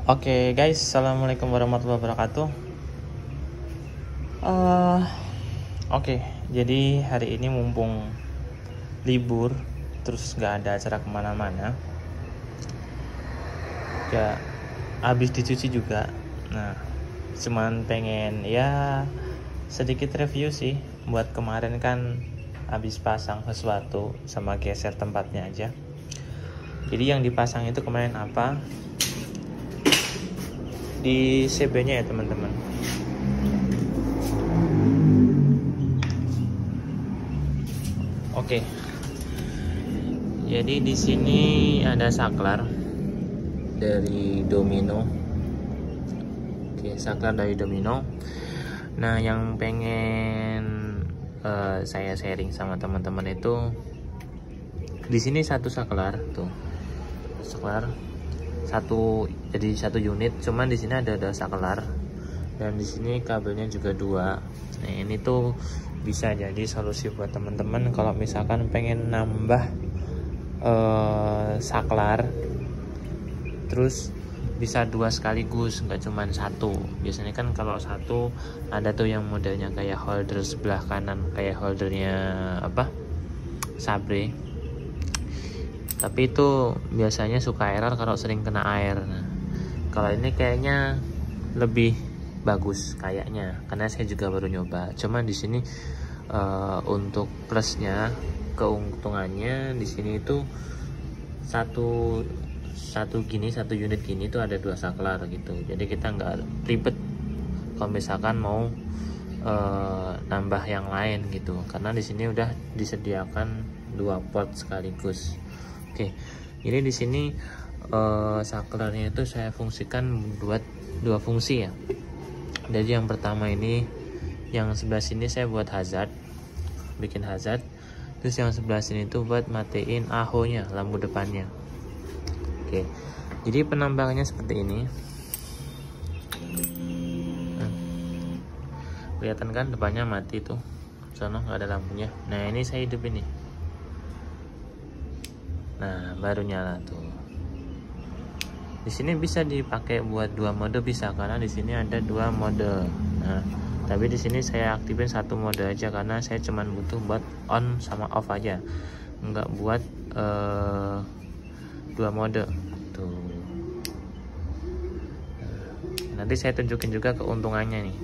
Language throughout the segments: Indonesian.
Oke guys, assalamualaikum warahmatullahi wabarakatuh. Eh, Oke, jadi hari ini mumpung libur, terus nggak ada acara kemana-mana, ya habis dicuci juga. Nah, cuman pengen ya sedikit review sih. Buat kemarin kan habis pasang sesuatu sama geser tempatnya aja. Jadi yang dipasang itu kemarin apa? Di CB-nya ya teman-teman. Oke. Jadi di sini ada saklar dari Domino. Oke, saklar dari Domino. Nah, yang pengen saya sharing sama teman-teman itu di sini satu saklar tuh. Saklar satu, jadi satu unit, cuman di sini ada saklar dan di sini kabelnya juga dua. Nah, ini tuh bisa jadi solusi buat teman-teman kalau misalkan pengen nambah saklar, terus bisa dua sekaligus, nggak cuman satu. Biasanya kan kalau satu ada tuh yang modelnya kayak holder sebelah kanan, kayak holdernya apa, Sabre, tapi itu biasanya suka error kalau sering kena air. Nah, kalau ini kayaknya lebih bagus kayaknya, karena saya juga baru nyoba. Cuman di sini untuk plusnya, keuntungannya di sini itu satu unit gini tuh ada dua saklar gitu. Jadi kita nggak ribet kalau misalkan mau nambah yang lain gitu, karena di sini udah disediakan dua port sekaligus. Oke, jadi di sini saklarnya itu saya fungsikan buat dua fungsi ya. Jadi yang pertama ini, yang sebelah sini saya buat hazard, bikin hazard. Terus yang sebelah sini tuh buat matiin AHO-nya, lampu depannya. Oke, jadi penambangannya seperti ini. Kelihatan kan depannya mati tuh, sono nggak ada lampunya. Nah, ini saya hidupin nih. Nah, baru nyala tuh. Di sini bisa dipakai buat dua mode, bisa, karena di sini ada dua mode. Nah, tapi di sini saya aktifin satu mode aja karena saya cuman butuh buat on sama off aja, nggak buat dua mode tuh. Nanti saya tunjukin juga keuntungannya nih.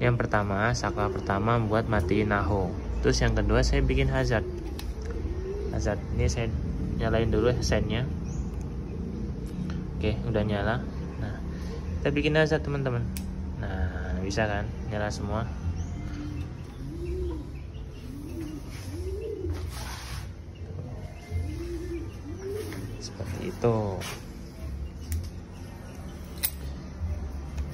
Yang pertama, saklar pertama buat matiin AHO. Terus yang kedua saya bikin hazard. Hazard ini saya nyalain dulu sennya. Oke, udah nyala. Nah, kita bikin hazard teman-teman. Nah, bisa kan nyala semua. Seperti itu.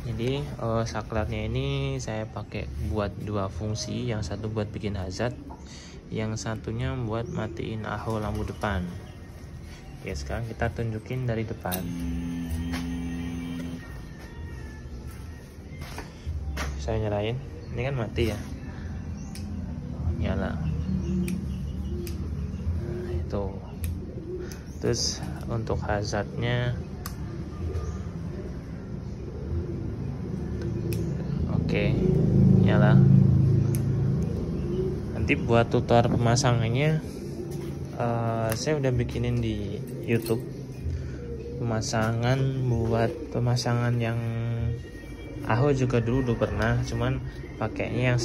Jadi saklarnya ini saya pakai buat dua fungsi. Yang satu buat bikin hazard, yang satunya buat matiin AHO lampu depan. Oke, sekarang kita tunjukin dari depan. Saya nyalain, ini kan mati ya, nyala. Nah, itu. Terus untuk hazardnya, oke, nyala. Nanti buat tutorial pemasangannya saya udah bikinin di YouTube. Pemasangan yang AHO juga dulu pernah, cuman pakainya yang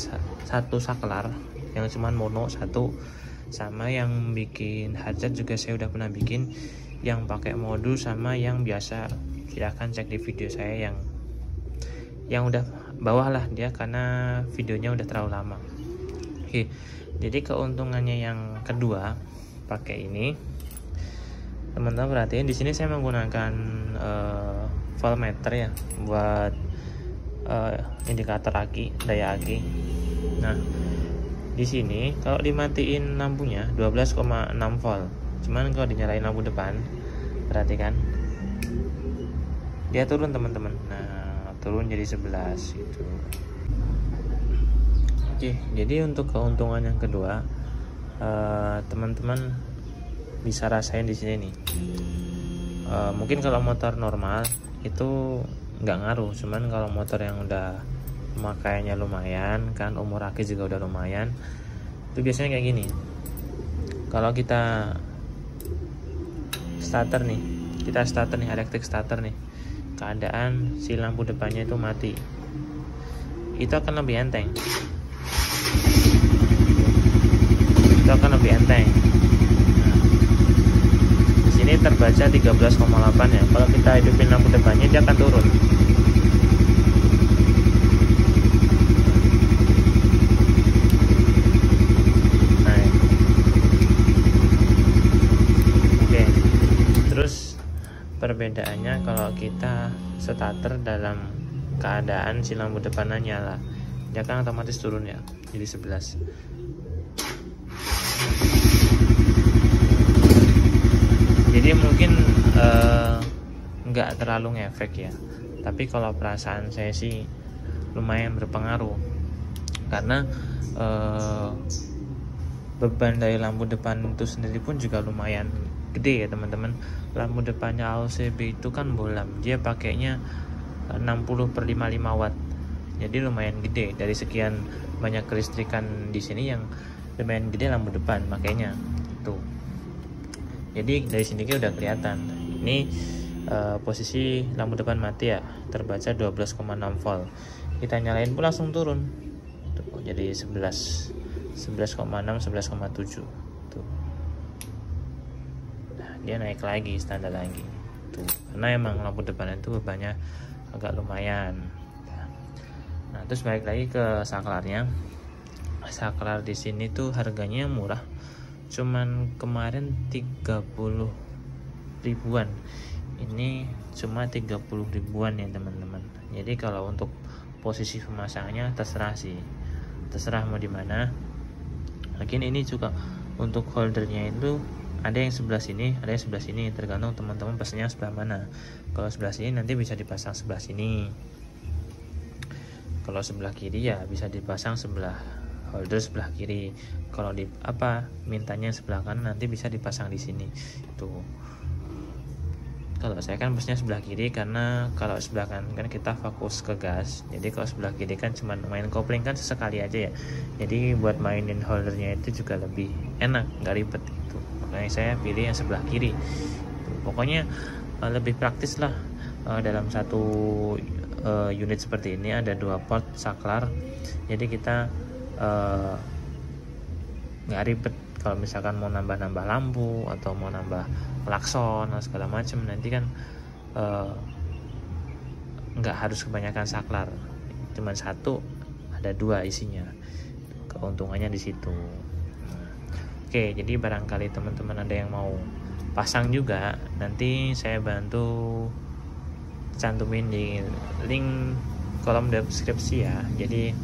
satu saklar, yang cuman mono satu. Sama yang bikin hazard juga saya udah pernah bikin, yang pakai modul sama yang biasa. Silahkan cek di video saya yang udah bawah lah dia, karena videonya udah terlalu lama. Oke, jadi keuntungannya yang kedua pakai ini, teman-teman perhatiin di sini saya menggunakan voltmeter ya, buat indikator aki, daya aki. Nah, di sini kalau dimatiin lampunya 12,6 volt, cuman kalau dinyalain lampu depan, perhatikan dia turun teman-teman. Nah, turun jadi 11 gitu. Oke, jadi untuk keuntungan yang kedua, teman-teman bisa rasain di sini nih. Mungkin kalau motor normal itu nggak ngaruh, cuman kalau motor yang udah pemakaiannya lumayan kan, umur aki juga udah lumayan, itu biasanya kayak gini. Kalau kita starter nih, elektrik starter nih, keadaan si lampu depannya itu mati, itu akan lebih enteng. Nah, di sini terbaca 13,8 ya. Kalau kita hidupin lampu depannya, dia akan turun. Nah, oke. Terus perbedaannya kalau kita starter dalam keadaan si lampu depannya nyala, dia kan otomatis turun ya, jadi 11. Jadi mungkin nggak terlalu ngefek ya, tapi kalau perasaan saya sih lumayan berpengaruh, karena beban dari lampu depan itu sendiri pun juga lumayan gede ya teman-teman. Lampu depannya AOCB itu kan bolam, dia pakainya 60/55 watt, jadi lumayan gede. Dari sekian banyak kelistrikan di sini yang lumayan gede lampu depan, makanya tuh. Jadi dari sini udah kelihatan. Ini posisi lampu depan mati ya, terbaca 12,6 volt. Kita nyalain pun langsung turun. Tuh, jadi 11,6, 11,7. Tuh. Nah, dia naik lagi, standar lagi. Tuh, karena emang lampu depan itu bebannya agak lumayan. Nah, terus balik lagi ke saklarnya. Saklar di sini tuh harganya murah. Cuman kemarin 30 ribuan, ini cuma 30 ribuan ya teman-teman. Jadi kalau untuk posisi pemasangannya terserah sih, terserah mau di mana. Lagian ini juga untuk holdernya itu ada yang sebelah sini, ada yang sebelah sini, tergantung teman-teman pesannya sebelah mana. Kalau sebelah sini nanti bisa dipasang sebelah sini, kalau sebelah kiri ya bisa dipasang sebelah holder sebelah kiri. Kalau di mintanya sebelah kanan, nanti bisa dipasang di sini. Tuh. Kalau saya kan busnya sebelah kiri, karena kalau sebelah kanan kan kita fokus ke gas. Jadi kalau sebelah kiri kan cuma main kopling kan sesekali aja ya. Jadi buat mainin holdernya itu juga lebih enak, nggak ribet itu. Makanya saya pilih yang sebelah kiri. Tuh. Pokoknya lebih praktis lah. Dalam satu unit seperti ini ada 2 port saklar. Jadi kita nggak ribet kalau misalkan mau nambah-nambah lampu atau mau nambah klakson atau segala macam, nanti kan nggak harus kebanyakan saklar, cuman satu, ada 2 isinya, keuntungannya di situ. Oke, jadi barangkali teman-teman ada yang mau pasang juga, nanti saya bantu cantumin di link kolom deskripsi ya, jadi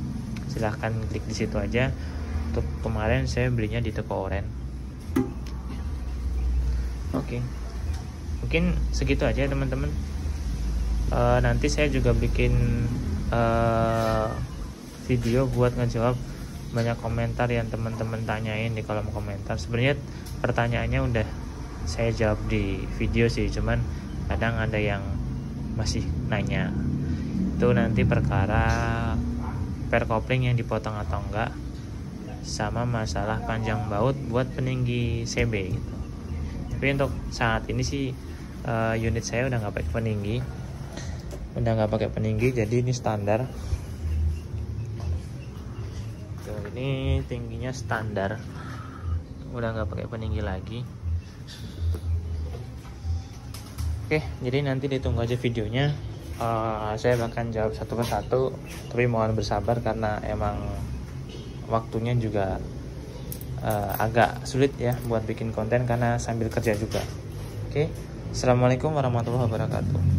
silahkan klik di situ aja. Untuk kemarin saya belinya di toko oren. Oke. Mungkin segitu aja teman-teman. Nanti saya juga bikin video buat ngejawab banyak komentar yang teman-teman tanyain di kolom komentar. Sebenarnya pertanyaannya udah saya jawab di video sih, cuman kadang ada yang masih nanya. Itu nanti perkara per kopling yang dipotong atau enggak, sama masalah panjang baut buat peninggi CB gitu. Tapi untuk saat ini sih unit saya udah nggak pakai peninggi, jadi ini standar. Tuh, ini tingginya standar, udah nggak pakai peninggi lagi. Oke, jadi nanti ditunggu aja videonya. Saya akan jawab satu persatu, tapi mohon bersabar karena emang waktunya juga agak sulit ya buat bikin konten karena sambil kerja juga. Oke, assalamualaikum warahmatullahi wabarakatuh.